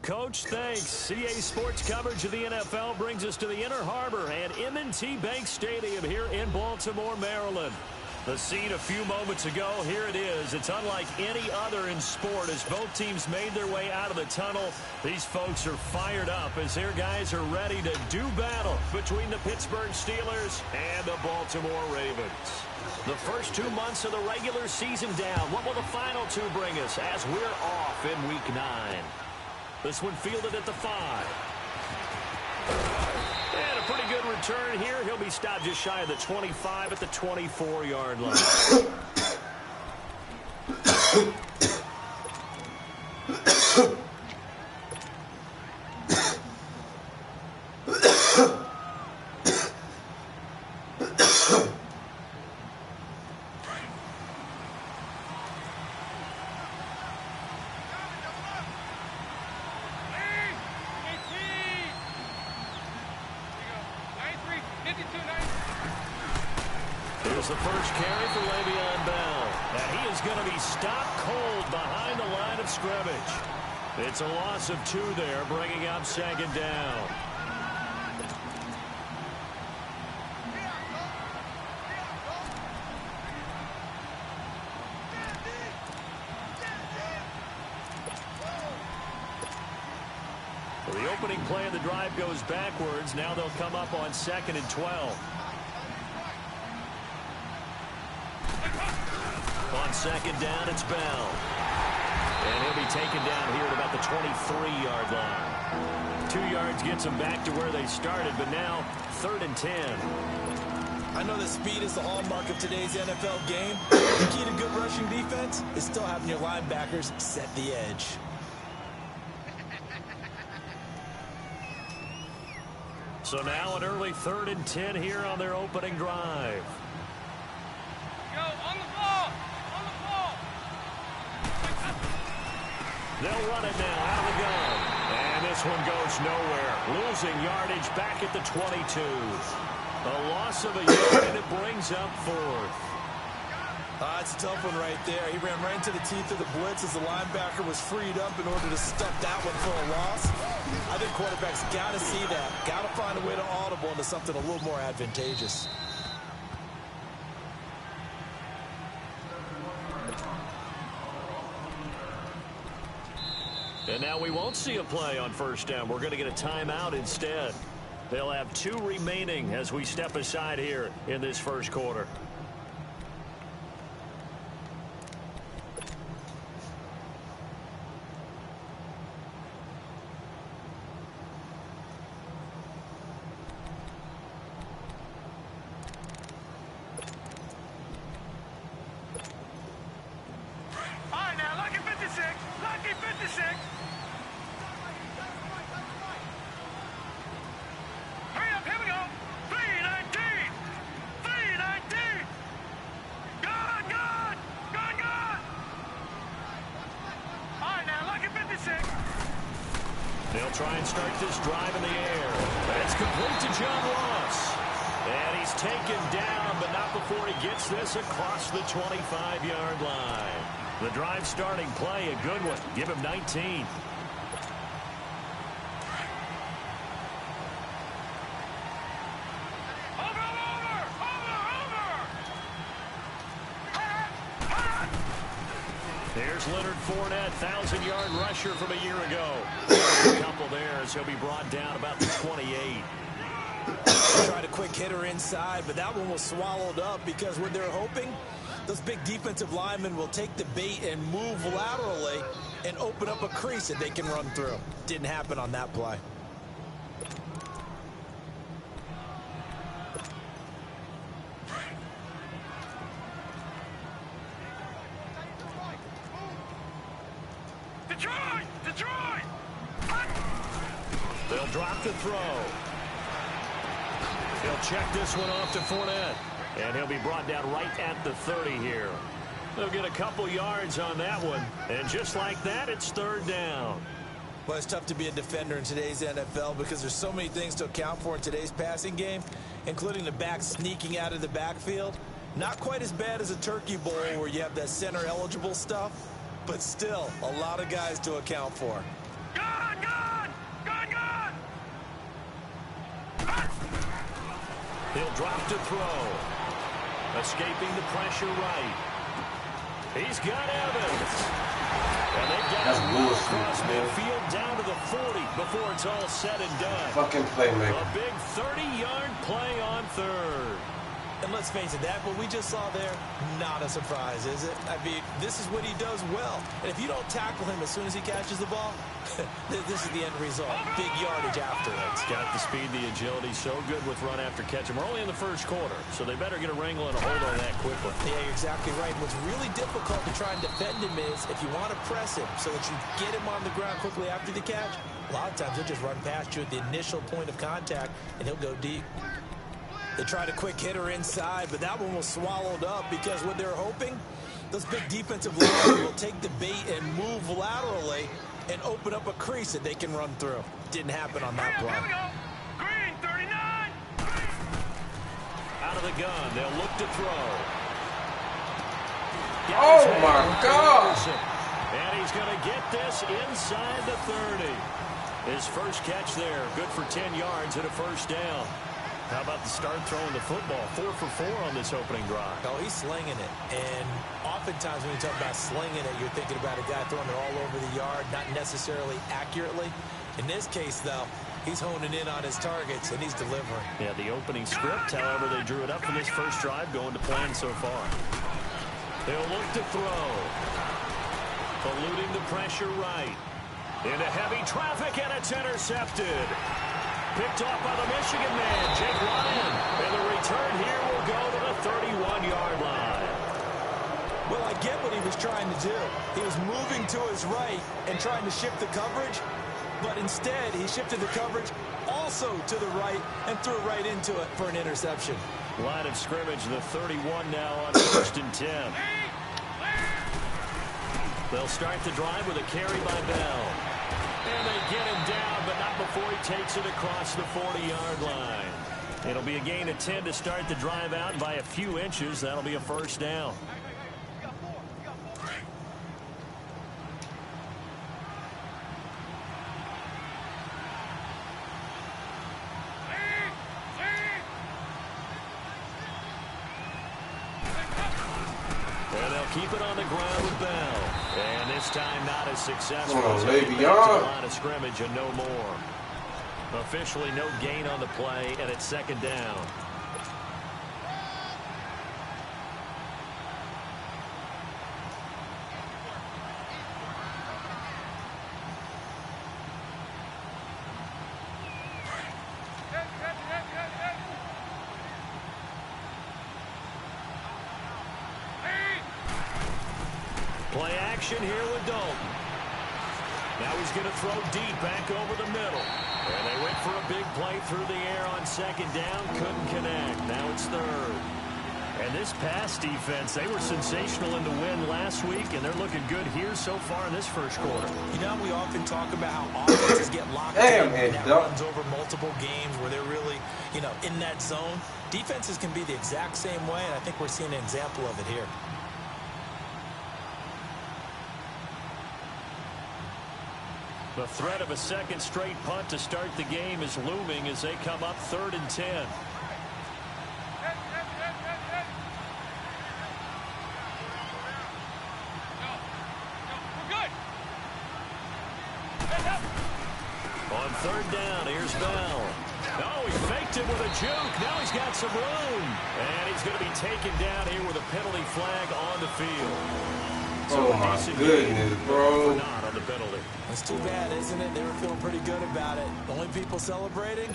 Coach, thanks. CA Sports coverage of the NFL brings us to the Inner Harbor at M&T Bank Stadium here in Baltimore, Maryland. The scene a few moments ago, here it is. It's unlike any other in sport as both teams made their way out of the tunnel. These folks are fired up as their guys are ready to do battle between the Pittsburgh Steelers and the Baltimore Ravens. The first 2 months of the regular season down. What will the final two bring us as we're off in Week 9? This one fielded at the 5. And a pretty good return here. He'll be stopped just shy of the 25 at the 24-yard line. Here's the first carry for Le'Veon Bell. And he is going to be stopped cold behind the line of scrimmage. It's a loss of 2 there, bringing up second down. Well, the opening play of the drive goes backwards. Now they'll come up on 2nd and 12. On 2nd down, it's Bell. And he'll be taken down here at about the 23-yard line. 2 yards gets them back to where they started, but now 3rd and 10. I know that speed is the hallmark of today's NFL game. The key to good rushing defense is still having your linebackers set the edge. So now an early 3rd and 10 here on their opening drive. Go, on the ball! On the ball! They'll run it now out of the gun. And this one goes nowhere. Losing yardage back at the 22. A loss of a yard, and it brings up 4th. It's a tough one right there. He ran right into the teeth of the blitz as the linebacker was freed up in order to stuff that one for a loss. I think quarterbacks got to see that. Got to find a way to audible into something a little more advantageous. And now we won't see a play on 1st down. We're going to get a timeout instead. They'll have 2 remaining as we step aside here in this first quarter. They'll try and start this drive in the air. It's complete to John Ross. And he's taken down, but not before he gets this across the 25-yard line. The drive starting play, a good one. Give him 19. There's Leonard Fournette, 1,000-yard rusher from a year ago. A couple there as he'll be brought down about the 28. Tried a quick hitter inside, but that one was swallowed up because what they're hoping, those big defensive linemen will take the bait and move laterally and open up a crease that they can run through. Didn't happen on that play. Detroit! They'll drop the throw. He'll check this one off to Fournette. And he'll be brought down right at the 30 here. They'll get a couple yards on that one. And just like that, it's third down. Well, it's tough to be a defender in today's NFL because there's so many things to account for in today's passing game, including the back sneaking out of the backfield. Not quite as bad as a turkey bowl where you have that center-eligible stuff, but still a lot of guys to account for. Gun! He'll drop to throw. Escaping the pressure right. He's got Evans. And they've got him across midfield down to the 40 before it's all said and done. Fucking playmaker. A big 30-yard play on third. And let's face it, that what we just saw there, not a surprise, is it? I mean, this is what he does well. And if you don't tackle him as soon as he catches the ball, this is the end result. Big yardage after it. It's got the speed, the agility, so good with run after catch. And we're only in the first quarter, so they better get a wrangle and a hold on that quickly. Yeah, you're exactly right. What's really difficult to try and defend him is if you want to press him so that you get him on the ground quickly after the catch, a lot of times he'll just run past you at the initial point of contact, and he'll go deep. They tried a quick hitter inside, but that one was swallowed up because what they're hoping, those big defensive linemen will take the bait and move laterally and open up a crease that they can run through. Didn't happen on that play. Here we go. Green, 39. Out of the gun, they'll look to throw. Oh, my God. And he's going to get this inside the 30. His first catch there, good for 10 yards and a first down. How about the start throwing the football? 4 for 4 on this opening drive. Oh, he's slinging it. And oftentimes when you talk about slinging it, you're thinking about a guy throwing it all over the yard, not necessarily accurately. In this case, though, he's honing in on his targets, and he's delivering. Yeah, the opening script, however, they drew it up for this first drive, going to plan so far. They'll look to throw. Eluding the pressure right. Into heavy traffic, and it's intercepted. Picked off by the Michigan man, Jake Ryan. And the return here will go to the 31-yard line. Well, I get what he was trying to do. He was moving to his right and trying to shift the coverage, but instead he shifted the coverage also to the right and threw right into it for an interception. Line of scrimmage, the 31 now on 1st and 10. They'll start the drive with a carry by Bell. And they get him down, but not before he takes it across the 40-yard line. It'll be a gain of 10 to start the drive out. By a few inches, that'll be a first down. And they'll keep it on the ground with Bell. And this time not as successful as the line of scrimmage and no more. Officially no gain on the play, and it's second down. Play action here with Dalton. Now he's going to throw deep back over the middle. And they went for a big play through the air on second down. Couldn't connect. Now it's third. And this pass defense, they were sensational in the win last week, and they're looking good here so far in this first quarter. You know, we often talk about how offenses get locked in and that runs over multiple games where they're really, you know, in that zone. Defenses can be the exact same way, and I think we're seeing an example of it here. The threat of a second straight punt to start the game is looming as they come up 3rd and 10. On 3rd down, here's Bell. Oh, he faked it with a juke. Now he's got some room. And he's going to be taken down here with a penalty flag on the field. So oh, my goodness, bro. Not on the penalty. It's too bad, isn't it? They were feeling pretty good about it. The only people celebrating,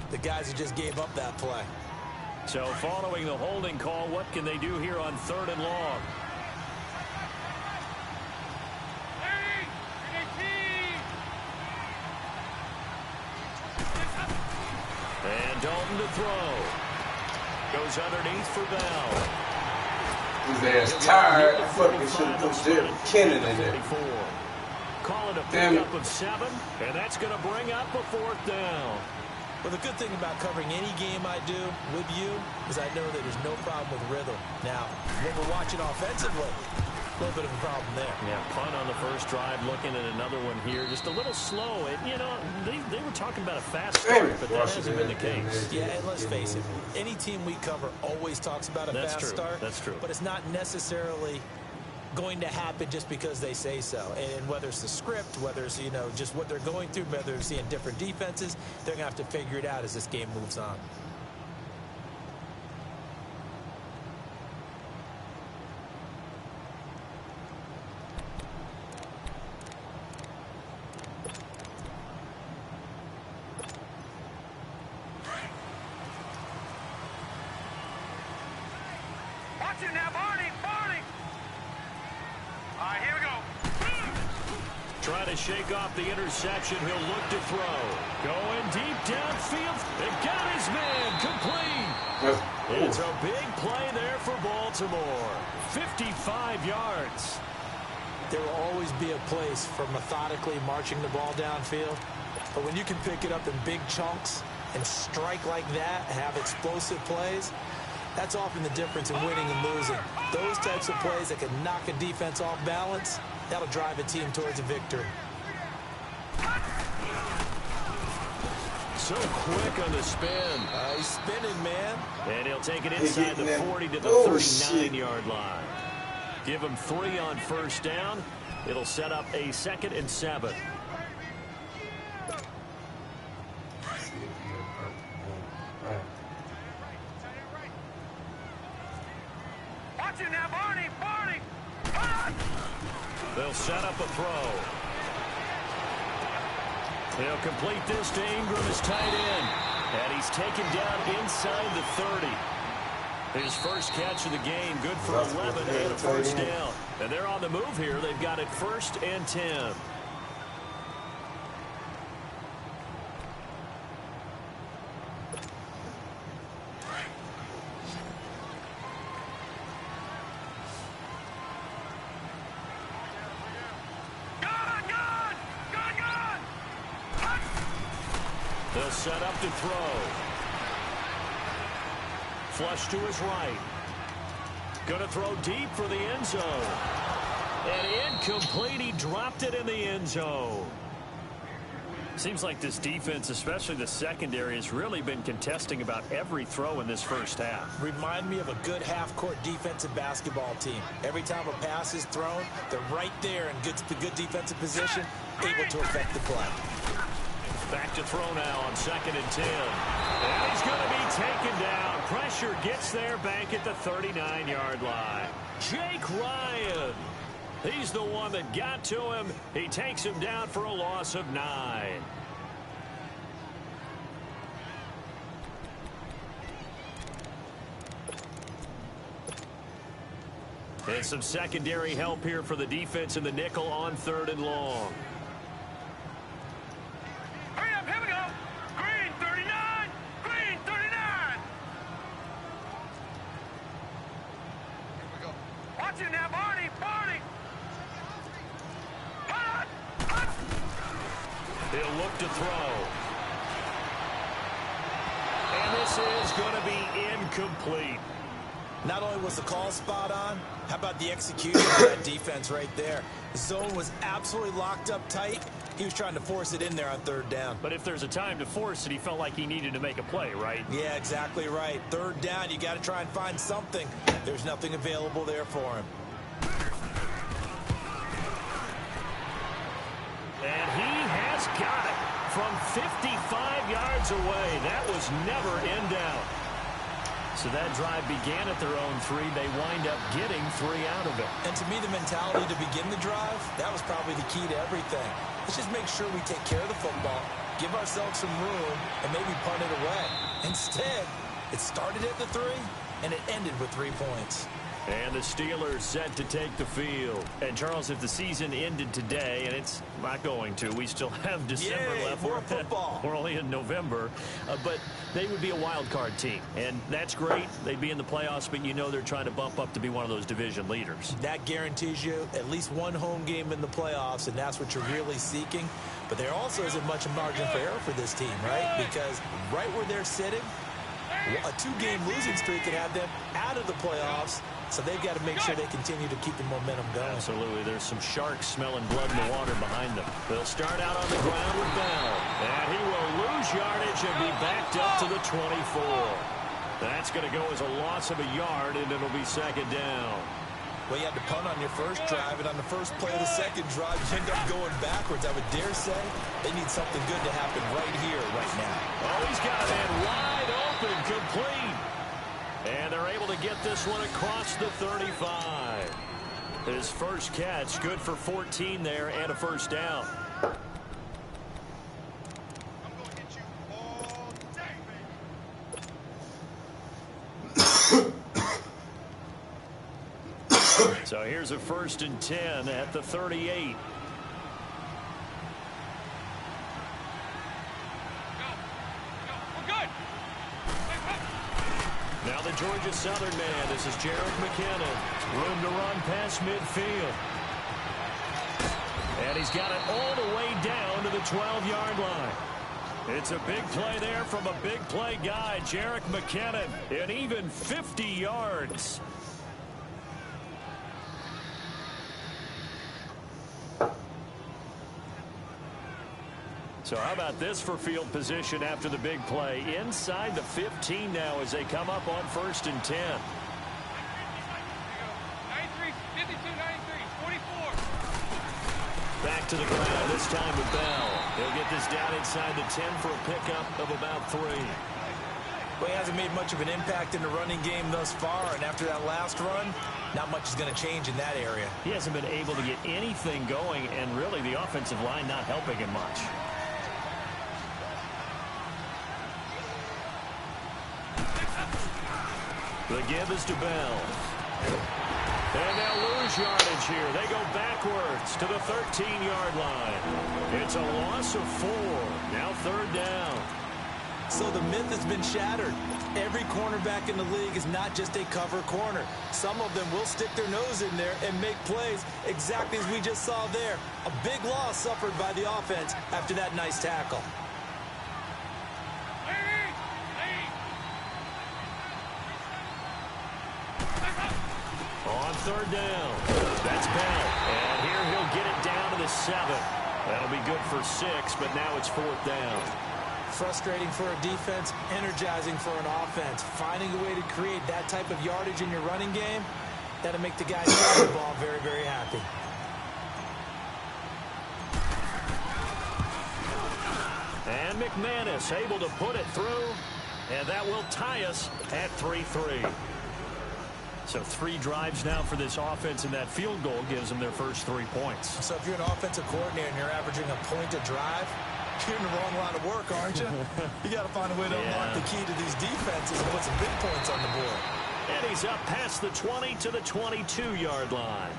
the guys who just gave up that play. So following the holding call, what can they do here on 3rd and long? And Dalton to throw. Goes underneath for Bell. His ass tired. I fucking should have put Jerry Kennan in there. Call it a pickup of 7, and that's going to bring up a 4th down. Well, the good thing about covering any game I do with you is I know that there's no problem with rhythm. Now, when we're watching offensively, a little bit of a problem there. Yeah, punt on the first drive, looking at another one here. Just a little slow. And, you know, they were talking about a fast start, but that hasn't been the case. Yeah, and let's face it, any team we cover always talks about a fast start. That's true. But it's not necessarily going to happen just because they say so. And whether it's the script, whether it's, you know, just what they're going through, whether they're seeing different defenses, they're going to have to figure it out as this game moves on. Trying to shake off the interception. He'll look to throw. Going deep downfield. They got his man complete. It's a big play there for Baltimore. 55 yards. There will always be a place for methodically marching the ball downfield. But when you can pick it up in big chunks and strike like that, have explosive plays, that's often the difference in winning and losing. Those types of plays that can knock a defense off balance, that'll drive a team towards a victory. So quick on the spin. He's spinning, man. And he'll take it inside the 40 to the 39-yard line. Give him 3 on first down. It'll set up a 2nd and 7. They'll set up a throw. He'll complete this to Ingram, his tight end. And he's taken down inside the 30. His first catch of the game, good for 11 and a first down. And they're on the move here. They've got it 1st and 10. They'll set up to throw. Flush to his right. Going to throw deep for the end zone. And incomplete. He dropped it in the end zone. Seems like this defense, especially the secondary, has really been contesting about every throw in this first half. Remind me of a good half-court defensive basketball team. Every time a pass is thrown, they're right there in good defensive position, able to affect the play. Back to throw now on 2nd and 10. And he's going to be taken down. Pressure gets there back at the 39-yard line. Jake Ryan. He's the one that got to him. He takes him down for a loss of 9. And some secondary help here for the defense in the nickel on 3rd and long. He'll look to throw. And this is going to be incomplete. Not only was the call spot on, how about the execution of that defense right there? The zone was absolutely locked up tight. He was trying to force it in there on third down. But if there's a time to force it, he felt like he needed to make a play, right? Yeah, exactly right. Third down, you got to try and find something. There's nothing available there for him. And he has got it from 55 yards away. That was never in doubt. So that drive began at their own 3. They wind up getting 3 out of it. And to me, the mentality to begin the drive, that was probably the key to everything. Let's just make sure we take care of the football, give ourselves some room, and maybe punt it away. Instead, it started at the 3, and it ended with 3 points. And the Steelers set to take the field. And, Charles, if the season ended today, and it's not going to, we still have December left. More football. We're only in November. But they would be a wild card team. And that's great. They'd be in the playoffs, but you know they're trying to bump up to be one of those division leaders. That guarantees you at least one home game in the playoffs, and that's what you're really seeking. But there also isn't much margin for error for this team, right? Because right where they're sitting, a 2-game losing streak could have them out of the playoffs. So they've got to make sure they continue to keep the momentum going. Absolutely. There's some sharks smelling blood in the water behind them. They'll start out on the ground with Bell. And he will lose yardage and be backed up to the 24. That's going to go as a loss of a yard, and it'll be second down. Well, you had to punt on your first drive, and on the first play of the second drive, you end up going backwards. I would dare say they need something good to happen right here, right now. Oh, he's got a man wide open, complete. And they're able to get this one across the 35. His first catch, good for 14 there and a first down. I'm going to hit you all day, baby. So here's a 1st and 10 at the 38. Now the Georgia Southern man. This is Jerick McKinnon. Room to run past midfield. And he's got it all the way down to the 12-yard line. It's a big play there from a big play guy, Jerick McKinnon. An even 50 yards. So how about this for field position after the big play? Inside the 15 now as they come up on 1st and 10. 93, 52, 93, 44. Back to the ground, this time with Bell. He'll get this down inside the 10 for a pickup of about 3. Well, he hasn't made much of an impact in the running game thus far, and after that last run, not much is going to change in that area. He hasn't been able to get anything going, and really the offensive line not helping him much. The give is to Bell. And they'll lose yardage here. They go backwards to the 13-yard line. It's a loss of 4. Now 3rd down. So the myth has been shattered. Every cornerback in the league is not just a cover corner. Some of them will stick their nose in there and make plays exactly as we just saw there. A big loss suffered by the offense after that nice tackle. On 3rd down, that's Bell. And here he'll get it down to the 7. That'll be good for 6, but now it's 4th down. Frustrating for a defense, energizing for an offense. Finding a way to create that type of yardage in your running game, that'll make the guys throwing the ball very, very happy. And McManus able to put it through, and that will tie us at 3-3. So 3 drives now for this offense, and that field goal gives them their first 3 points. So if you're an offensive coordinator and you're averaging a point a drive, you're in the wrong line of work, aren't you? You got to find a way to unlock the key to these defenses and put some big points on the board. And he's up past the 20 to the 22-yard line.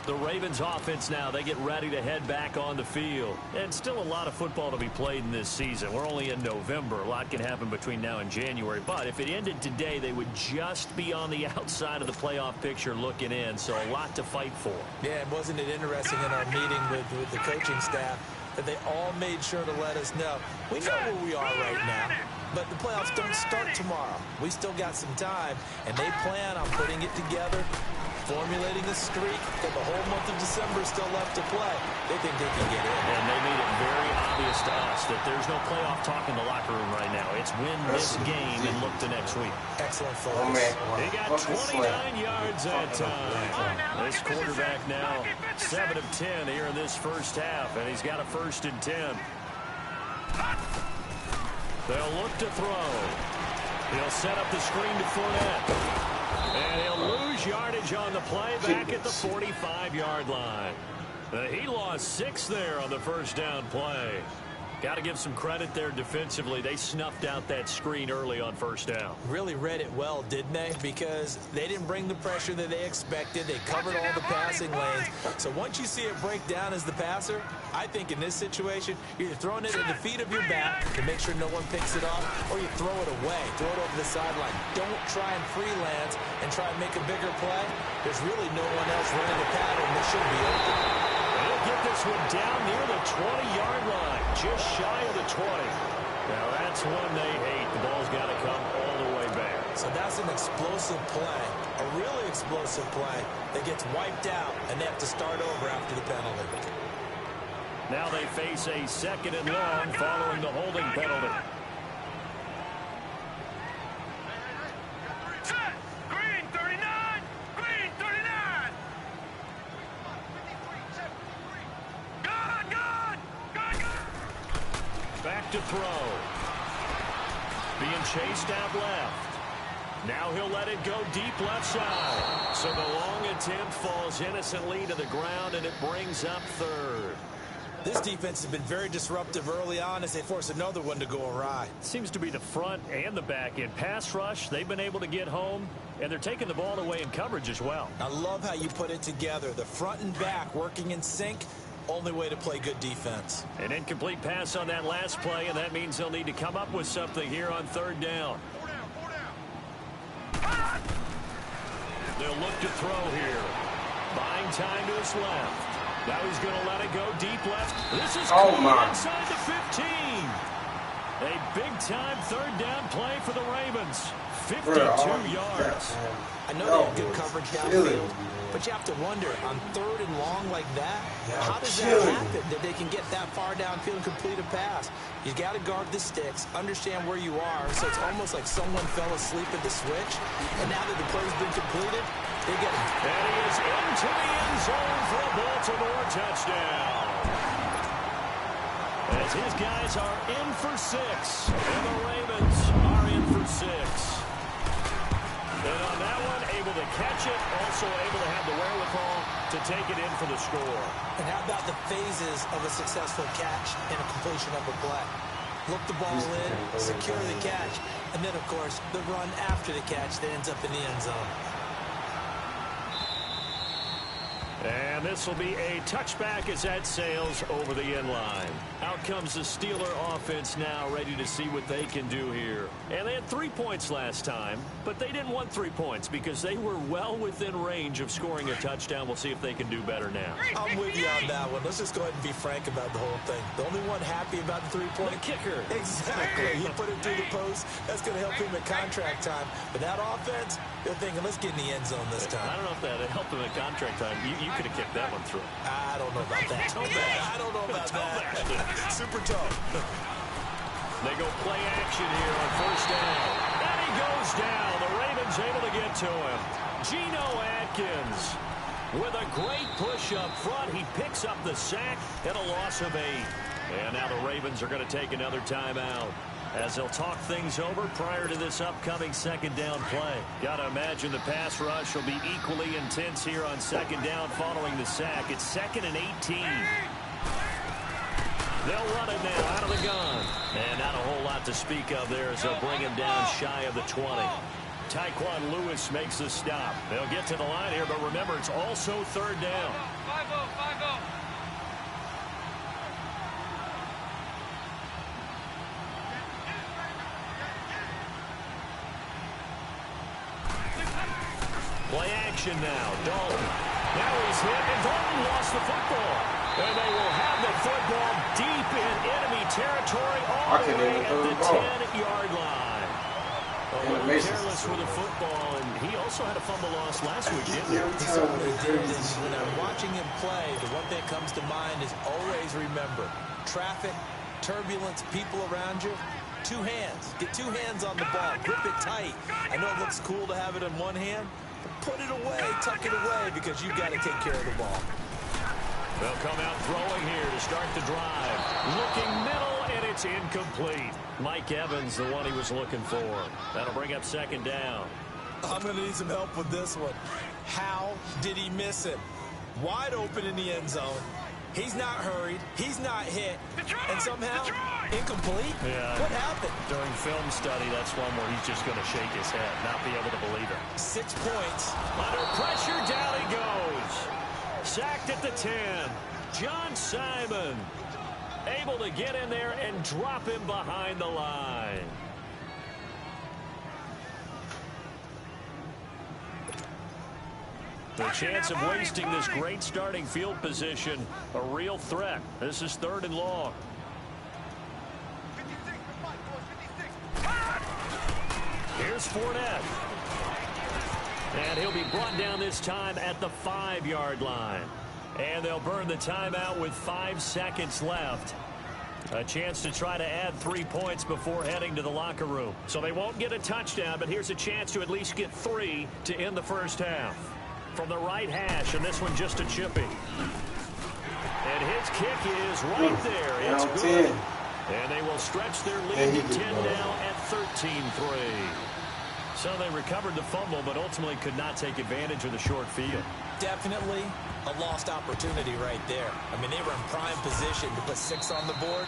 The Ravens offense now, they get ready to head back on the field. And still a lot of football to be played in this season. We're only in November. A lot can happen between now and January. But if it ended today, they would just be on the outside of the playoff picture looking in. So a lot to fight for. Yeah, and wasn't it interesting in our meeting with the coaching staff? that they all made sure to let us know. We know where we are right now, but the playoffs don't start tomorrow. We still got some time, and they plan on putting it together, formulating a streak, got the whole month of December still left to play. They think they can get in. And they made it very obvious to us that there's no playoff talk in the locker room right now. It's win this game and look to next week. Excellent focus. Oh, man. He got 29 yards that time. This quarterback now 7 of 10 here in this first half, and he's got a 1st and 10. They'll look to throw. He'll set up the screen to Fournette. And he'll lose yardage on the play back at the 45-yard line. He lost 6 there on the first down play. Got to give some credit there defensively. They snuffed out that screen early on first down. Really read it well, didn't they? Because they didn't bring the pressure that they expected. They covered all the passing lanes. So once you see it break down as the passer, I think in this situation, you're either throwing it at the feet of your back to make sure no one picks it off, or you throw it away, throw it over the sideline. Don't try and freelance and try and make a bigger play. There's really no one else running the pattern that should be open. Get this one down near the 20-yard line, just shy of the 20. Now that's one they hate. The ball's got to come all the way back. So that's an explosive play, a really explosive play that gets wiped out, and they have to start over after the penalty. Now they face a 2nd and long following the holding penalty. Back to throw. Being chased out left. Now he'll let it go deep left side. So the long attempt falls innocently to the ground, and it brings up 3rd. This defense has been very disruptive early on as they force another one to go awry. Seems to be the front and the back end. Pass rush, they've been able to get home, and they're taking the ball away in coverage as well. I love how you put it together. The front and back working in sync. Only way to play good defense. An incomplete pass on that last play, and that means they'll need to come up with something here on 3rd down. They'll look to throw here. Buying time to his left. Now he's going to let it go deep left. This is inside the 15. A big-time 3rd down play for the Ravens. 52 yards. I know they have good coverage downfield, but you have to wonder, on 3rd and long like that, how does that happen that they can get that far downfield and complete a pass? You got to guard the sticks, understand where you are, so it's almost like someone fell asleep at the switch, and now that the play's been completed, they get it. And he is into the end zone for a Baltimore touchdown. As his guys are in for 6, and the Ravens are in for 6. And on that one, able to catch it, also able to have the wherewithal to take it in for the score. And how about the phases of a successful catch and a completion of a play? Look the ball in, secure the catch, and then, of course, the run after the catch that ends up in the end zone. And this will be a touchback as that sails over the end line. Out comes the Steeler offense now, ready to see what they can do here. And they had 3 points last time, but they didn't want 3 points because they were well within range of scoring a touchdown. We'll see if they can do better now. I'm with you on that one. Let's just go ahead and be frank about the whole thing. The only one happy about the 3-point. The kicker. Exactly. He put it through the post. That's going to help him at contract time. But that offense, they're thinking, let's get in the end zone this time. I don't know if that helped him at contract time. You could have kicked that one through. I don't know about that. I don't know about that. Super tough. They go play action here on first down. And he goes down. The Ravens able to get to him. Geno Atkins with a great push up front. He picks up the sack and a loss of 8. And now the Ravens are going to take another timeout as they'll talk things over prior to this upcoming 2nd down play. Got to imagine the pass rush will be equally intense here on 2nd down following the sack. It's 2nd and 18. They'll run it now out of the gun. And not a whole lot to speak of there as they'll bring him down shy of the 20. Tyquan Lewis makes the stop. They'll get to the line here, but remember, it's also 3rd down. 5-0. Play action now. Dalton. Now he's hit, and Dalton lost the football. And they will have the football deep in enemy territory all the way at the 10-yard line. A little careless with the football, and he also had a fumble loss last week, didn't he? He certainly did. And when I'm watching him play, the one thing that comes to mind is always remember, traffic, turbulence, people around you, two hands. Get two hands on the ball. Grip it tight. I know it looks cool to have it in one hand, but put it away, tuck it away, because you've got to take care of the ball. They'll come out throwing here to start the drive. Looking middle, and it's incomplete. Mike Evans, the one he was looking for. That'll bring up second down. I'm going to need some help with this one. How did he miss it? Wide open in the end zone. He's not hurried. He's not hit. And somehow, incomplete? Yeah. What happened? During film study, that's one where he's just going to shake his head, not be able to believe it. 6 points. Under pressure, down he goes. Sacked at the 10. John Simon able to get in there and drop him behind the line. The chance of wasting this great starting field position, a real threat. This is 3rd and long. Here's Fournette. And he'll be brought down this time at the 5-yard line. And they'll burn the timeout with 5 seconds left. A chance to try to add 3 points before heading to the locker room. So they won't get a touchdown, but here's a chance to at least get 3 to end the first half. From the right hash, and this one just a chippy. And his kick is right there. It's good. And they will stretch their lead to 10 now at 13-3. So they recovered the fumble, but ultimately could not take advantage of the short field. Definitely a lost opportunity right there. I mean, they were in prime position to put 6 on the board.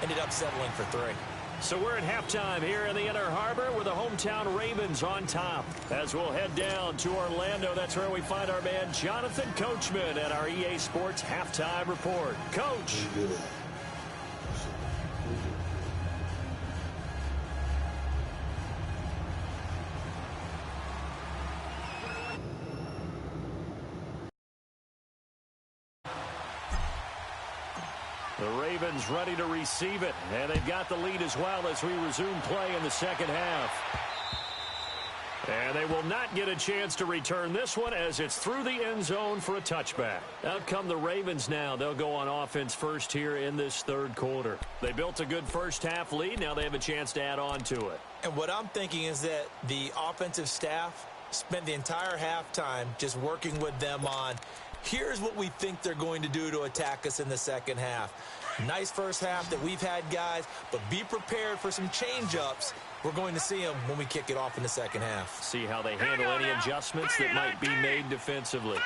Ended up settling for 3. So we're at halftime here in the Inner Harbor with the hometown Ravens on top. As we'll head down to Orlando, that's where we find our man Jonathan Coachman at our EA Sports Halftime Report. Coach. The Ravens ready to receive it, and they've got the lead as well as we resume play in the second half. And they will not get a chance to return this one as it's through the end zone for a touchback. Out come the Ravens now. They'll go on offense first here in this 3rd quarter. They built a good first half lead. Now they have a chance to add on to it. And what I'm thinking is that the offensive staff spent the entire halftime just working with them on, here's what we think they're going to do to attack us in the second half. Nice first half that we've had, guys, but be prepared for some change-ups. We're going to see them when we kick it off in the second half. See how they handle any adjustments that might be made defensively.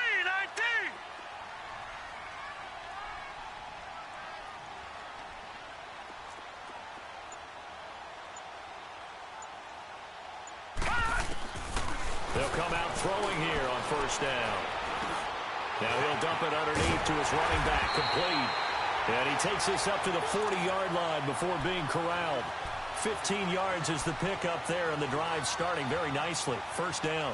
They'll come out throwing here on first down. Now he'll dump it underneath to his running back, complete. And he takes this up to the 40-yard line before being corralled. 15 yards is the pickup there, and the drive starting very nicely. First down.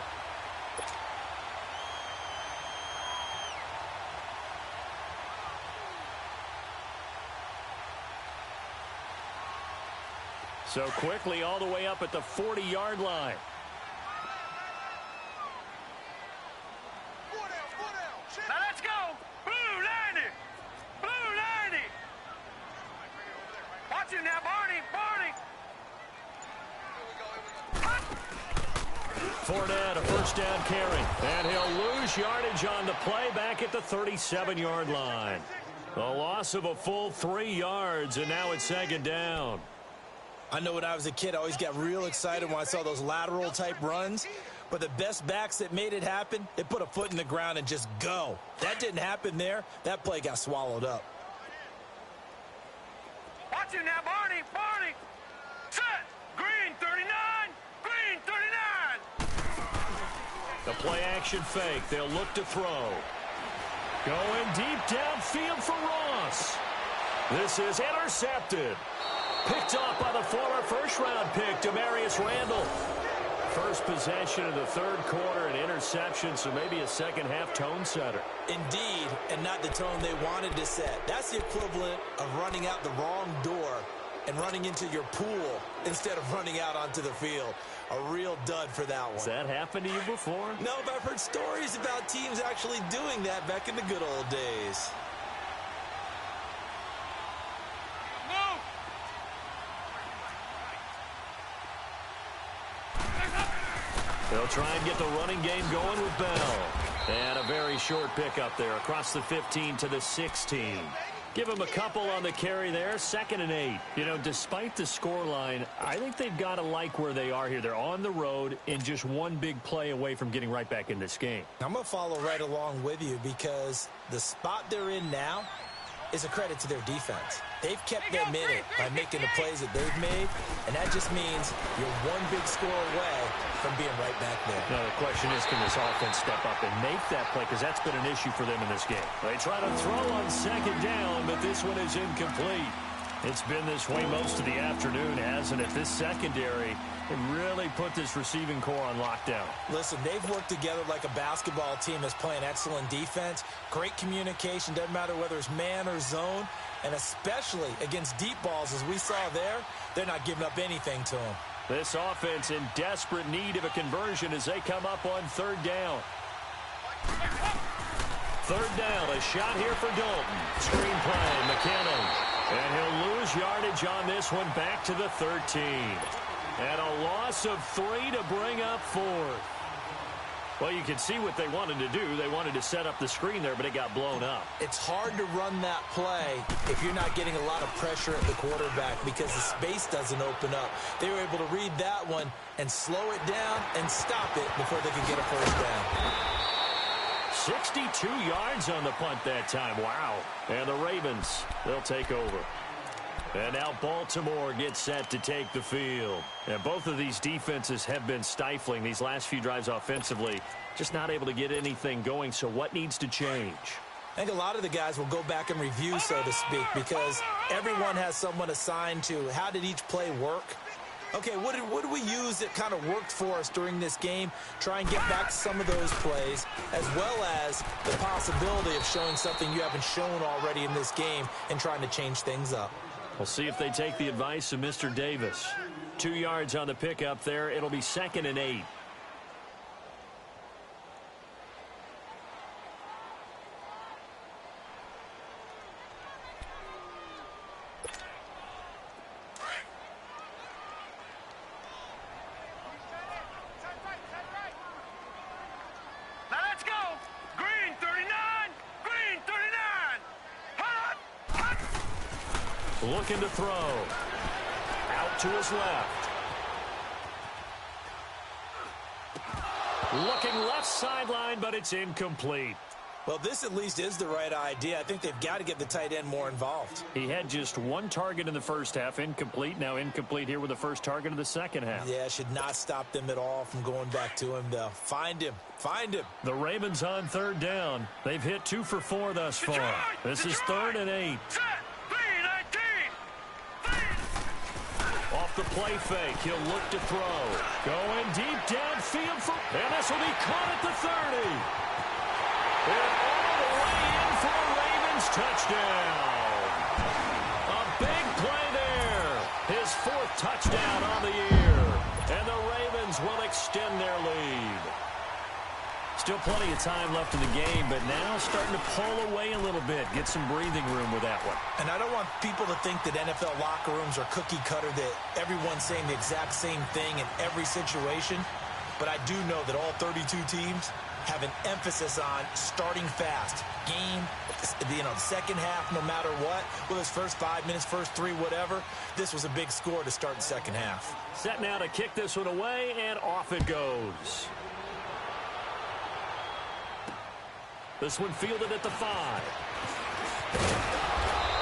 So quickly all the way up at the 40-yard line. Now let's go. Blue 90. Blue 90. Watch it now, Barney. Barney. Fournette, a first down carry. And he'll lose yardage on the play back at the 37-yard line. A loss of a full 3 yards, and now it's second down. I know when I was a kid, I always got real excited when I saw those lateral-type runs. But the best backs that made it happen, they put a foot in the ground and just go. That didn't happen there. That play got swallowed up. Watch it now, Barney. Barney. Set. Green 39. Green 39. The play-action fake. They'll look to throw. Going deep downfield for Ross. This is intercepted. Picked off by the former first-round pick, Demarius Randall. first possession of the third quarter, an interception, so maybe a second-half tone setter. Indeed, and not the tone they wanted to set. That's the equivalent of running out the wrong door and running into your pool instead of running out onto the field. A real dud for that one. Has that happened to you before? No, but I've heard stories about teams actually doing that back in the good old days. They'll try and get the running game going with Bell. And a very short pickup there across the 15 to the 16. Give them a couple on the carry there, 2nd and 8. You know, despite the scoreline, I think they've got to like where they are here. They're on the road and just one big play away from getting right back in this game. I'm going to follow right along with you because the spot they're in now is a credit to their defense. They've kept them in it by making the plays that they've made, and that just means you're one big score away from being right back there. Now, the question is, can this offense step up and make that play? Because that's been an issue for them in this game. They try to throw on 2nd down, but this one is incomplete. It's been this way most of the afternoon, hasn't it? This secondary really put this receiving core on lockdown. Listen, they've worked together like a basketball team that's playing excellent defense. Great communication, doesn't matter whether it's man or zone. And especially against deep balls, as we saw there, they're not giving up anything to them. This offense in desperate need of a conversion as they come up on 3rd down. 3rd down, a shot here for Dalton. Screen play, McKinnon. And he'll lose yardage on this one back to the 13. And a loss of 3 to bring up 4th. Well, you can see what they wanted to do. They wanted to set up the screen there, but it got blown up. It's hard to run that play if you're not getting a lot of pressure at the quarterback because the space doesn't open up. They were able to read that one and slow it down and stop it before they could get a first down. 62 yards on the punt that time. Wow. And the Ravens, they'll take over. And now Baltimore gets set to take the field. And both of these defenses have been stifling these last few drives offensively. Just not able to get anything going. So what needs to change? I think a lot of the guys will go back and review, so to speak, because everyone has someone assigned to how did each play work. Okay, what did we use that kind of worked for us during this game? Try and get back some of those plays, as well as the possibility of showing something you haven't shown already in this game and trying to change things up. We'll see if they take the advice of Mr. Davis. 2 yards on the pickup there. It'll be 2nd and 8. Let's go. Green 39. Green 39. Hot. Looking to throw. Out to his left. Looking left sideline, but it's incomplete. Well, this at least is the right idea. I think they've got to get the tight end more involved. He had just one target in the first half, incomplete. Now incomplete here with the first target of the second half. Yeah, should not stop them at all from going back to him, though. Find him. Find him. The Ravens on 3rd down. They've hit 2 for 4 thus far. This is 3rd and 8. Set. Green 19. Off the play fake, he'll look to throw. Going deep downfield for, and this will be caught at the 30. And all the way in for a Ravens touchdown. A big play there. His 4th touchdown on the year. And the Ravens will extend their lead. Still plenty of time left in the game, but now starting to pull away a little bit. Get some breathing room with that one. And I don't want people to think that NFL locker rooms are cookie cutter, that everyone's saying the exact same thing in every situation. But I do know that all 32 teams have an emphasis on starting fast. Game, the second half, no matter what. Well, his first 5 minutes, first 3, whatever. This was a big score to start the second half. Set now to kick this one away, and off it goes. This one fielded at the 5.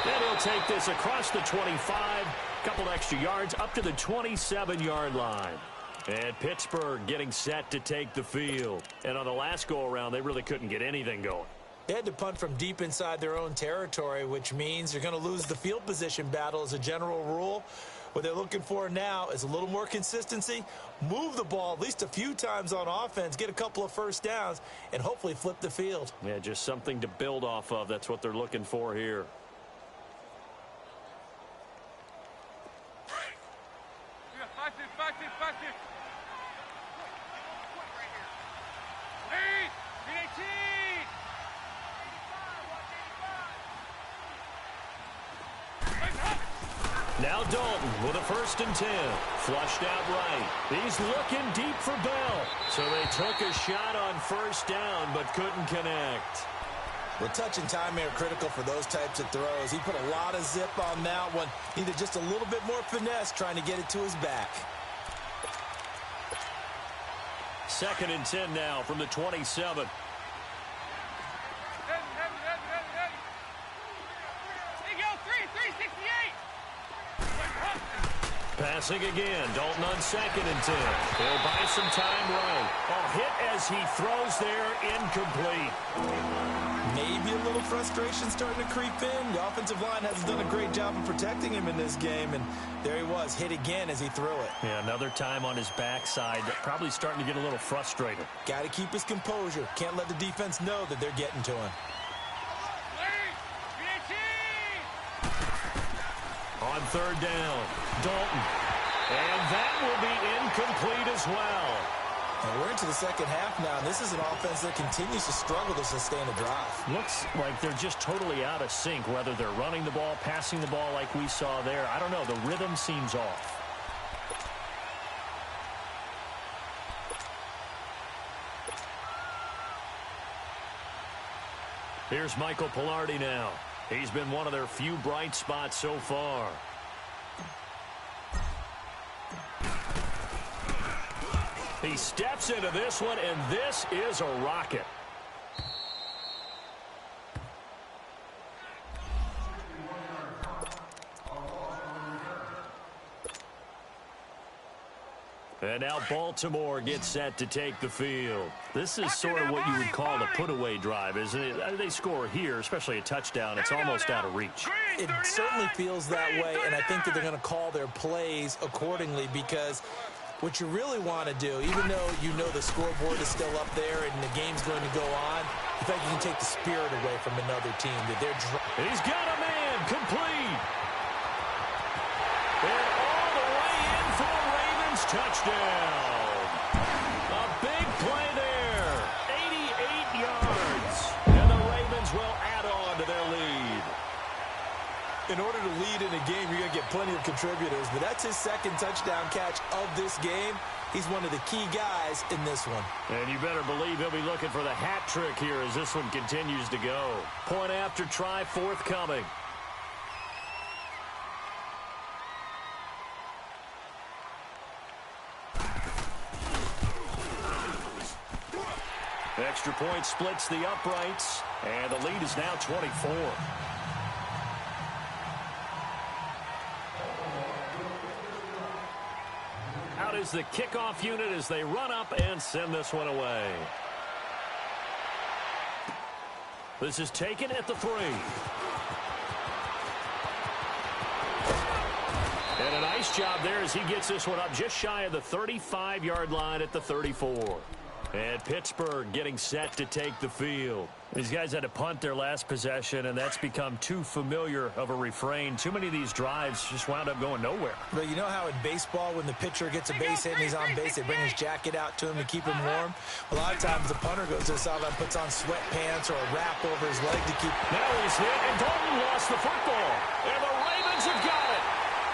And he'll take this across the 25. Couple extra yards up to the 27-yard line. And Pittsburgh getting set to take the field. And on the last go-around, they really couldn't get anything going. They had to punt from deep inside their own territory, which means you're going to lose the field position battle as a general rule. What they're looking for now is a little more consistency, move the ball at least a few times on offense, get a couple of first downs, and hopefully flip the field. Yeah, just something to build off of. That's what they're looking for here. Now Dalton with a 1st and 10. Flushed out right. He's looking deep for Bell. So they took a shot on 1st down but couldn't connect. Well, touch and timing are critical for those types of throws. He put a lot of zip on that one. Needed just a little bit more finesse trying to get it to his back. 2nd and 10 now from the 27. Passing again. Dalton on 2nd and 10. He'll buy some time right. A hit as he throws there, incomplete. Maybe a little frustration starting to creep in. The offensive line hasn't done a great job of protecting him in this game, and there he was, hit again as he threw it. Yeah, another time on his backside, probably starting to get a little frustrated. Got to keep his composure. Can't let the defense know that they're getting to him. On 3rd down, Dalton. And that will be incomplete as well. And we're into the second half now, and this is an offense that continues to struggle to sustain a drive. Looks like they're just totally out of sync, whether they're running the ball, passing the ball like we saw there. I don't know. The rhythm seems off. Here's Michael Pilardi now. He's been one of their few bright spots so far. He steps into this one, and this is a rocket. And now Baltimore gets set to take the field. This is sort of what you would call the put-away drive, isn't it? They score here, especially a touchdown. It's almost out of reach. It certainly feels that way, and I think that they're going to call their plays accordingly, because what you really want to do, even though you know the scoreboard is still up there and the game's going to go on, I think you can take the spirit away from another team. That they're He's got a man complete. And all the way in for a Ravens touchdown. A big play there. 88 yards. And the Ravens will add on to their lead. In order to lead in a game, you're going to get plenty of contributors, but that's his 2nd touchdown catch of this game. He's one of the key guys in this one. And you better believe he'll be looking for the hat trick here as this one continues to go. Point after try forthcoming. Extra point splits the uprights, and the lead is now 24. Out is the kickoff unit as they run up and send this one away. This is taken at the 3. And a nice job there as he gets this one up just shy of the 35-yard line at the 34. And Pittsburgh getting set to take the field. These guys had to punt their last possession, and that's become too familiar of a refrain. Too many of these drives just wound up going nowhere. But you know how in baseball, when the pitcher gets a base hit and he's on base, they bring his jacket out to him to keep him warm? A lot of times the punter goes to the sideline, puts on sweatpants or a wrap over his leg to keep... Now he's hit, and Dalton lost the football. And the Ravens have got it.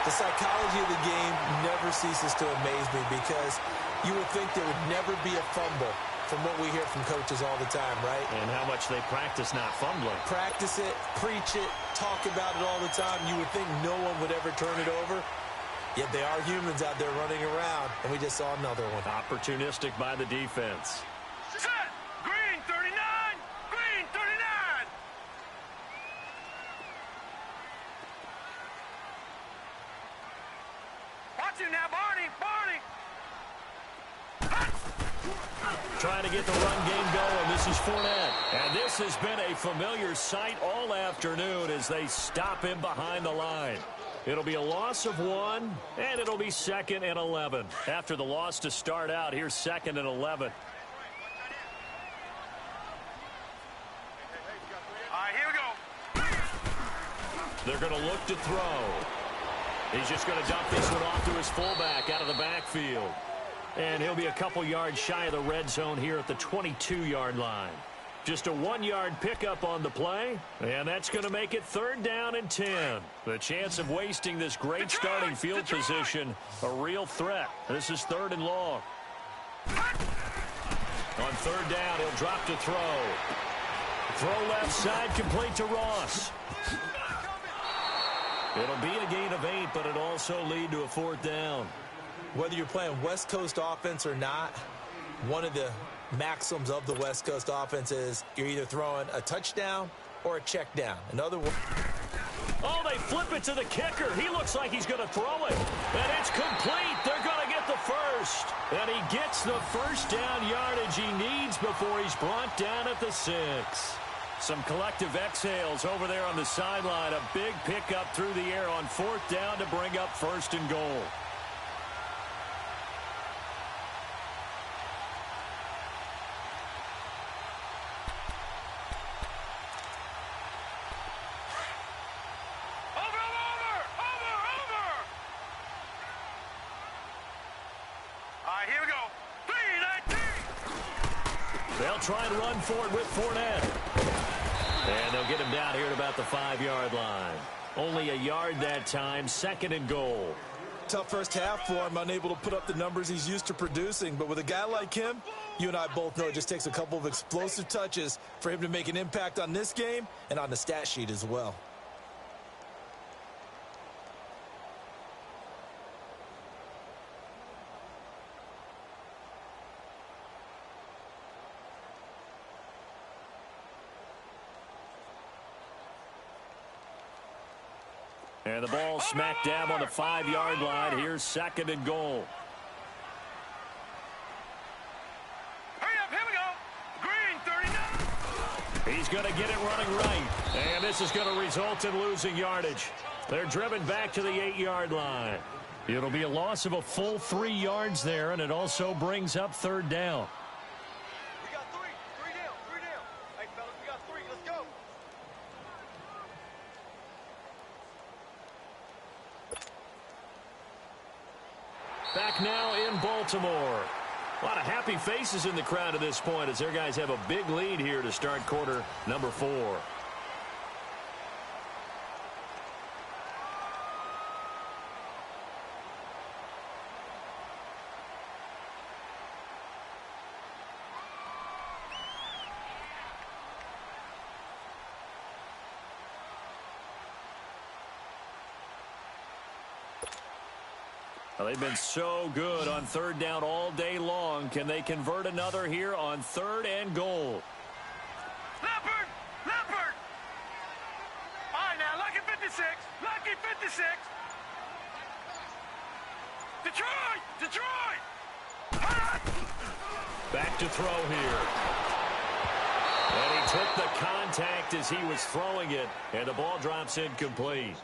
The psychology of the game never ceases to amaze me, because you would think there would never be a fumble from what we hear from coaches all the time, right? And how much they practice not fumbling. Practice it, preach it, talk about it all the time. You would think no one would ever turn it over. Yet they are humans out there running around, and we just saw another one. Opportunistic by the defense. Set! Green 39! Green 39! Watch him now, Barney! Barney! Trying to get the run game going. This is Fournette. And this has been a familiar sight all afternoon as they stop him behind the line. It'll be a loss of 1, and it'll be 2nd and 11. After the loss to start out, here's 2nd and 11. All right, here we go. They're going to look to throw. He's just going to dump this one off to his fullback out of the backfield. And he'll be a couple yards shy of the red zone here at the 22-yard line. Just a 1-yard pickup on the play, and that's going to make it 3rd down and 10. The chance of wasting this great starting field position, a real threat. This is 3rd and long. On 3rd down, he'll drop to throw. Throw left side, complete to Ross. It'll be a gain of 8, but it'll also lead to a 4th down. Whether you're playing West Coast offense or not, one of the maxims of the West Coast offense is you're either throwing a touchdown or a check down. In other words, oh, they flip it to the kicker. He looks like he's going to throw it. And it's complete. They're going to get the first. And he gets the first down yardage he needs before he's brought down at the 6. Some collective exhales over there on the sideline. A big pickup through the air on 4th down to bring up 1st and goal. They'll try and run for it with Fournette. And they'll get him down here at about the 5-yard line. Only a yard that time, 2nd and goal. Tough first half for him, unable to put up the numbers he's used to producing. But with a guy like him, you and I both know it just takes a couple of explosive touches for him to make an impact on this game and on the stat sheet as well. And the ball smack dab on the 5-yard line. Here's 2nd and goal. Hurry up, here we go. Green, 39. He's going to get it running right. And this is going to result in losing yardage. They're driven back to the 8-yard line. It'll be a loss of a full 3 yards there, and it also brings up 3rd down. We got 3. 3 down. 3 down. Hey, fellas, we got 3. Let's go. Back now in Baltimore. A lot of happy faces in the crowd at this point as their guys have a big lead here to start quarter number 4. Well, they've been so good on 3rd down all day long. Can they convert another here on 3rd and goal? Leopard! Leopard! All right, now, lucky 56. Lucky 56. Detroit! Detroit! Back to throw here. And he took the contact as he was throwing it, and the ball drops incomplete.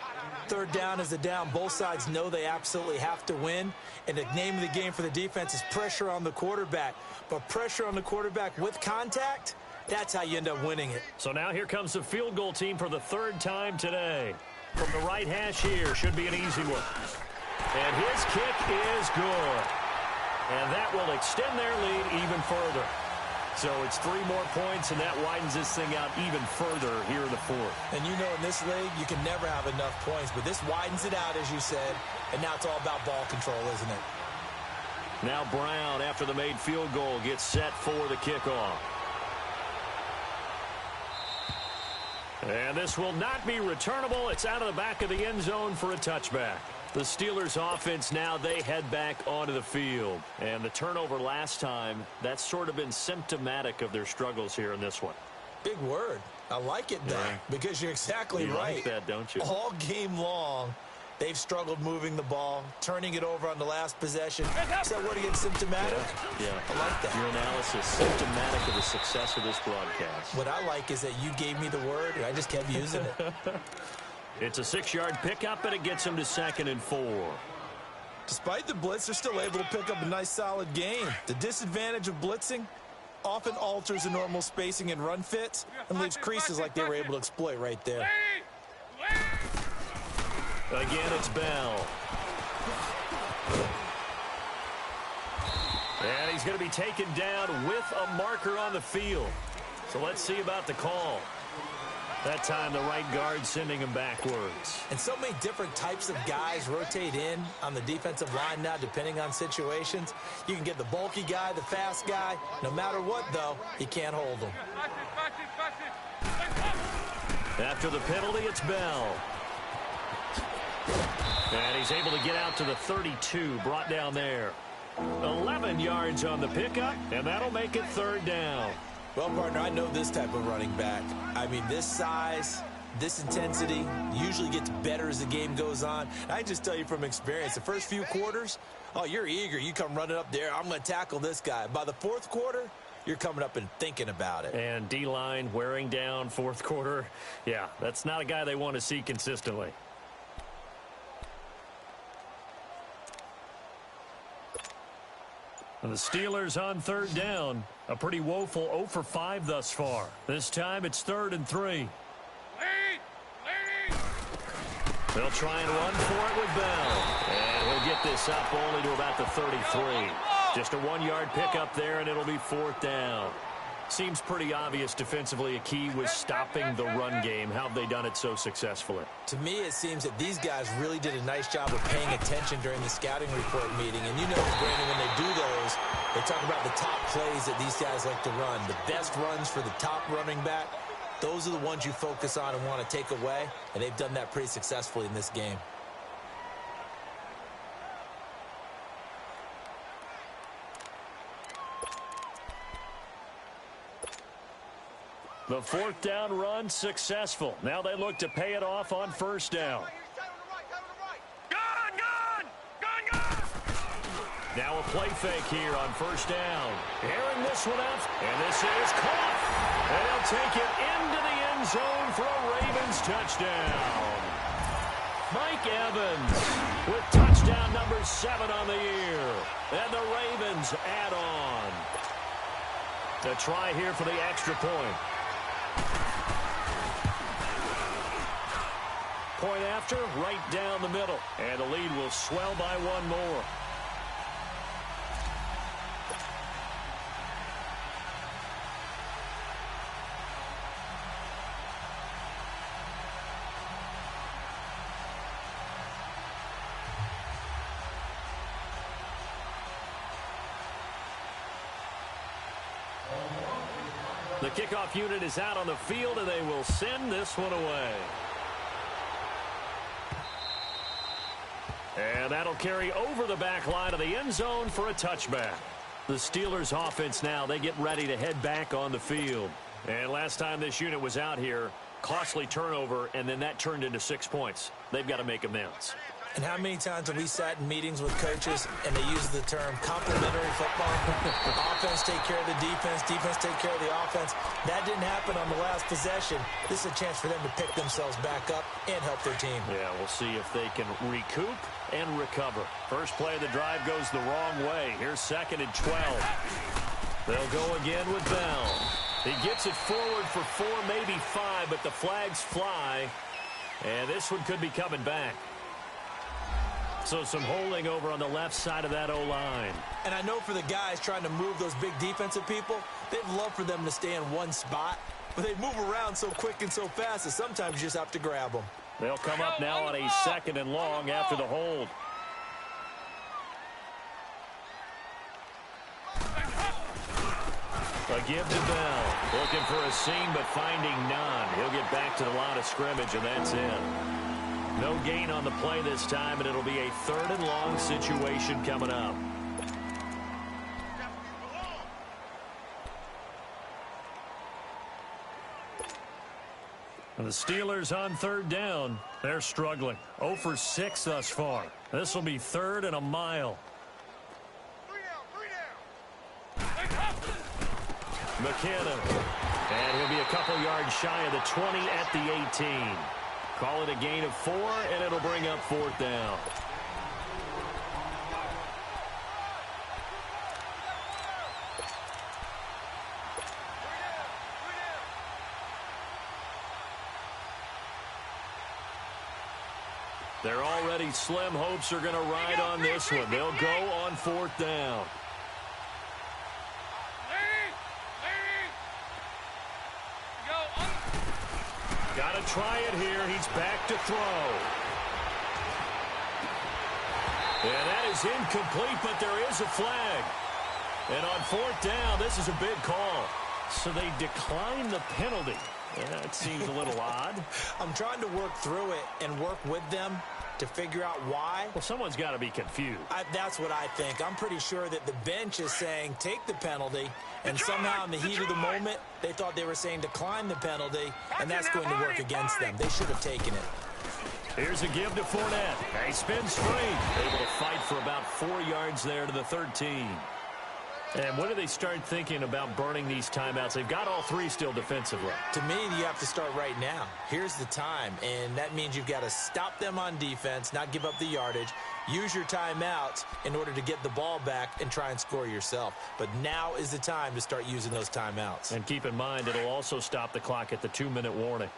3rd down is a down. Both sides know they absolutely have to win. And the name of the game for the defense is pressure on the quarterback. But pressure on the quarterback with contact, that's how you end up winning it. So now here comes the field goal team for the 3rd time today. From the right hash here, should be an easy one. And his kick is good. And that will extend their lead even further. So it's 3 more points, and that widens this thing out even further here in the 4th. And you know in this league, you can never have enough points, but this widens it out, as you said, and now it's all about ball control, isn't it? Now Brown, after the made field goal, gets set for the kickoff. And this will not be returnable. It's out of the back of the end zone for a touchback. The Steelers offense now, they head back onto the field. And the turnover last time, that's sort of been symptomatic of their struggles here in this one. Big word. I like it, though, because you're exactly right. You like that, don't you? All game long, they've struggled moving the ball, turning it over on the last possession. Is that word again, symptomatic? Yeah. I like that. Your analysis, symptomatic of the success of this broadcast. What I like is that you gave me the word, and I just kept using it. It's a 6-yard pickup, and it gets them to 2nd and 4. Despite the blitz, they're still able to pick up a nice, solid gain. The disadvantage of blitzing often alters the normal spacing and run fits and leaves creases like they were able to exploit right there. Again, it's Bell. And he's going to be taken down with a marker on the field. So let's see about the call. That time, the right guard sending him backwards. And so many different types of guys rotate in on the defensive line now, depending on situations. You can get the bulky guy, the fast guy. No matter what, though, you can't hold them. After the penalty, it's Bell. And he's able to get out to the 32, brought down there. 11 yards on the pickup, and that'll make it 3rd down. Well, partner, I know this type of running back. I mean, this size, this intensity usually gets better as the game goes on. I just tell you from experience, the first few quarters, oh, you're eager. You come running up there, I'm going to tackle this guy. By the 4th quarter, you're coming up and thinking about it. And D-line wearing down 4th quarter. Yeah, that's not a guy they want to see consistently. And the Steelers on 3rd down. A pretty woeful 0 for 5 thus far. This time it's 3rd and 3. They'll try and run for it with Bell. And he'll get this up only to about the 33. Just a 1-yard pickup there, and it'll be 4th down. Seems pretty obvious defensively a key was stopping the run game. How have they done it so successfully? To me, it seems that these guys really did a nice job of paying attention during the scouting report meeting. And you know, Brandon, when they do those, they talk about the top plays that these guys like to run. The best runs for the top running back, those are the ones you focus on and want to take away. And they've done that pretty successfully in this game. The 4th down run successful. Now they look to pay it off on 1st down. Now a play fake here on 1st down. Airing this one out, and this is caught. And they'll take it into the end zone for a Ravens touchdown. Mike Evans with touchdown number 7 on the year. And the Ravens add on. The try here for the extra point. Point after, right down the middle. And the lead will swell by 1 more. The kickoff unit is out on the field, and they will send this one away. And that'll carry over the back line of the end zone for a touchback. The Steelers offense now, they get ready to head back on the field. And last time this unit was out here, costly turnover, and then that turned into 6 points. They've got to make amends. And how many times have we sat in meetings with coaches and they use the term complementary football? Offense take care of the defense, defense take care of the offense. That didn't happen on the last possession. This is a chance for them to pick themselves back up and help their team. Yeah, we'll see if they can recoup and recover. First play of the drive goes the wrong way. Here's 2nd and 12. They'll go again with Bell. He gets it forward for 4, maybe 5, but the flags fly. And this one could be coming back. So some holding over on the left side of that O-line. And I know for the guys trying to move those big defensive people, they'd love for them to stay in one spot. But they move around so quick and so fast that sometimes you just have to grab them. They'll come up now on a 2nd and long after the hold. A give to Bell. Looking for a seam, but finding none. He'll get back to the line of scrimmage, and that's it. No gain on the play this time, and it'll be a 3rd and long situation coming up. And the Steelers on 3rd down. They're struggling. 0 for 6 thus far. This will be 3rd and a mile. McKinnon. And he'll be a couple yards shy of the 20 at the 18. Call it a gain of 4, and it'll bring up 4th down. They're already slim. Hopes are going to ride on this one. They'll go on 4th down. Got to try it here. He's back to throw. And that is incomplete, but there is a flag. And on 4th down, this is a big call. So they decline the penalty. That seems a little odd. I'm trying to work through it and work with them to figure out why. Well, someone's got to be confused. That's what I think. I'm pretty sure that the bench is saying take the penalty, and somehow in the heat of the moment, they thought they were saying decline the penalty, and that's going to work against them. They should have taken it. Here's a give to Fournette. He spins free. Able to fight for about 4 yards there to the 13. And when do they start thinking about burning these timeouts? They've got all 3 still defensively. To me, you have to start right now. Here's the time, and that means you've got to stop them on defense, not give up the yardage, use your timeouts in order to get the ball back and try and score yourself. But now is the time to start using those timeouts. And keep in mind, it'll also stop the clock at the 2-minute warning.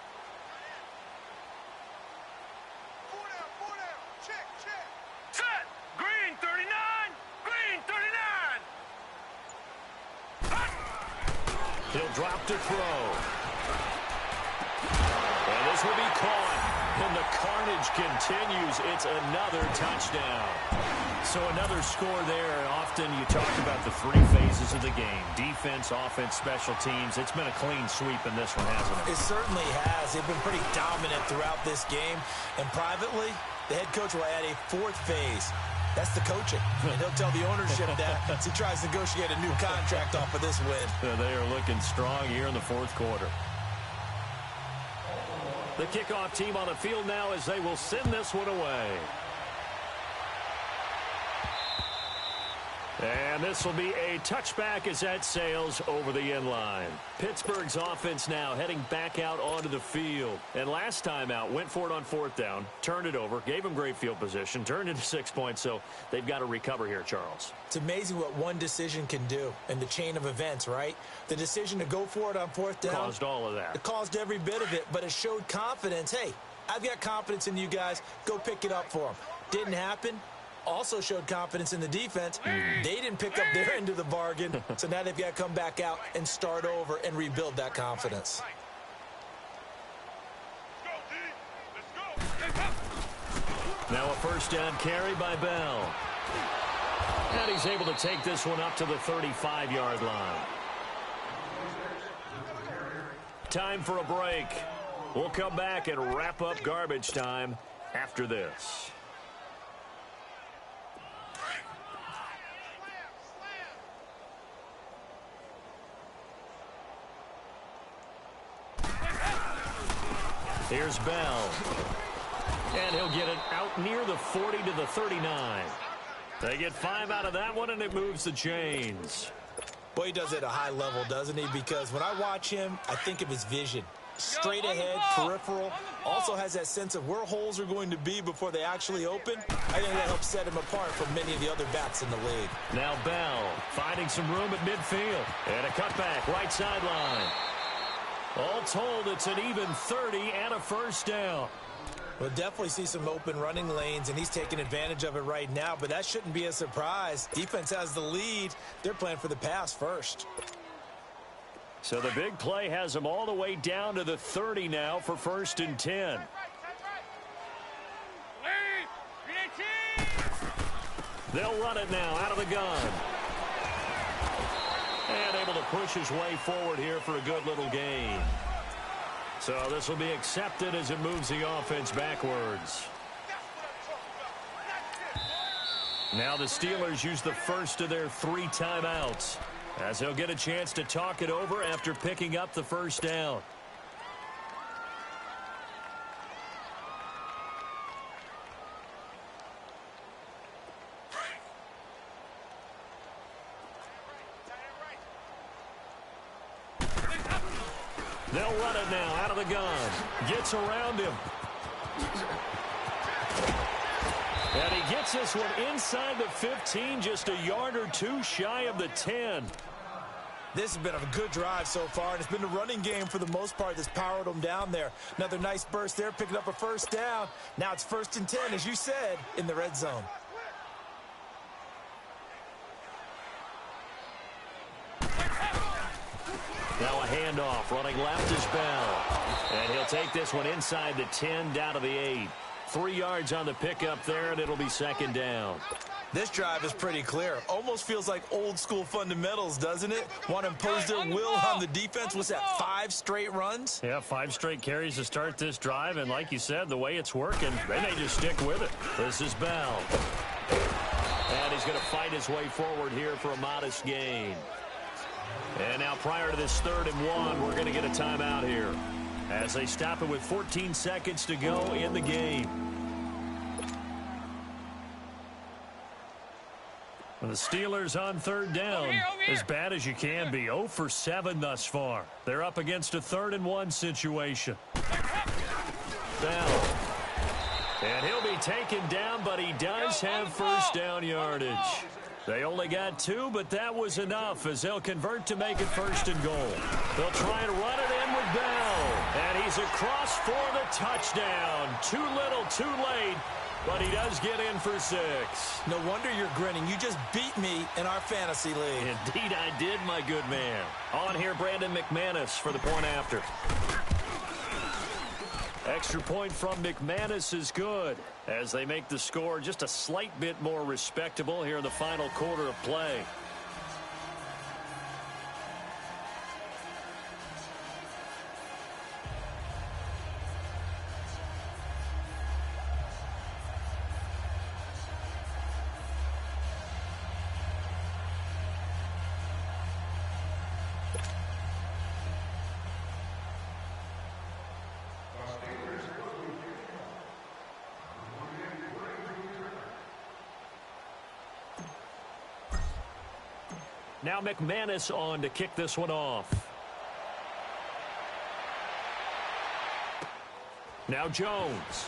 Set. Green 39. Green 39. He'll drop to throw. And this will be caught. And the carnage continues. It's another touchdown. So another score there. Often you talk about the 3 phases of the game. Defense, offense, special teams. It's been a clean sweep in this one, hasn't it? It certainly has. They've been pretty dominant throughout this game. And privately, the head coach will add a 4th phase. That's the coaching. And he'll tell the ownership that as he tries to negotiate a new contract off of this win. They are looking strong here in the 4th quarter. The kickoff team on the field now as they will send this one away. And this will be a touchback as that sails over the end line. Pittsburgh's offense now heading back out onto the field. And last time out, went for it on 4th down, turned it over, gave them great field position, turned into 6 points, so they've got to recover here, Charles. It's amazing what one decision can do in the chain of events, right? The decision to go for it on 4th down. Caused all of that. It caused every bit of it, but it showed confidence. Hey, I've got confidence in you guys. Go pick it up for them. Didn't happen. Also showed confidence in the defense. They didn't pick up their end of the bargain, so now they've got to come back out and start over and rebuild that confidence. Now a 1st down carry by Bell. And he's able to take this one up to the 35-yard line. Time for a break. We'll come back and wrap up garbage time after this. Here's Bell. And he'll get it out near the 40 to the 39. They get 5 out of that one, and it moves the chains. Boy, he does it at a high level, doesn't he? Because when I watch him, I think of his vision. Straight ahead, peripheral. Also has that sense of where holes are going to be before they actually open. I think that helps set him apart from many of the other backs in the league. Now Bell finding some room at midfield. And a cutback, right sideline. All told, it's an even 30 and a 1st down. We'll definitely see some open running lanes, and he's taking advantage of it right now, but that shouldn't be a surprise. Defense has the lead. They're playing for the pass first. So the big play has them all the way down to the 30 now for 1st and 10. They'll run it now out of the gun. And able to push his way forward here for a good little gain. So this will be accepted as it moves the offense backwards. Now the Steelers use the first of their 3 timeouts, as they'll get a chance to talk it over after picking up the 1st down. They'll run it now out of the gun. Gets around him. gets this one inside the 15, just a yard or two shy of the 10. This has been a good drive so far, and it's been the running game for the most part that's powered them down there. Another nice burst there, picking up a first down. Now it's 1st and 10, as you said, in the red zone. Now a handoff, running left is Bell. And he'll take this one inside the 10, down to the 8. 3 yards on the pickup there, and it'll be 2nd down. This drive is pretty clear. Almost feels like old-school fundamentals, doesn't it? Want to impose their will on the defense. What's that, 5 straight runs? Yeah, 5 straight carries to start this drive, and like you said, the way it's working, they may just stick with it. This is Bell. And he's going to fight his way forward here for a modest gain. And now prior to this 3rd and 1, we're going to get a timeout here as they stop it with 14 seconds to go in the game. The Steelers on 3rd down, as bad as you can be. 0 for 7 thus far. They're up against a 3rd and 1 situation. Bell. And he'll be taken down, but he does have first down yardage. They only got 2, but that was enough as they'll convert to make it 1st and goal. They'll try and run it in with Bell. And he's across for the touchdown. Too little, too late. But he does get in for 6. No wonder you're grinning. You just beat me in our fantasy league. Indeed I did, my good man. On here, Brandon McManus for the point after. Extra point from McManus is good as they make the score just a slight bit more respectable here in the final quarter of play. Now McManus on to kick this one off. Now Jones.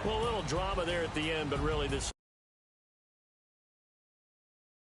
Well, a little drama there at the end, but really this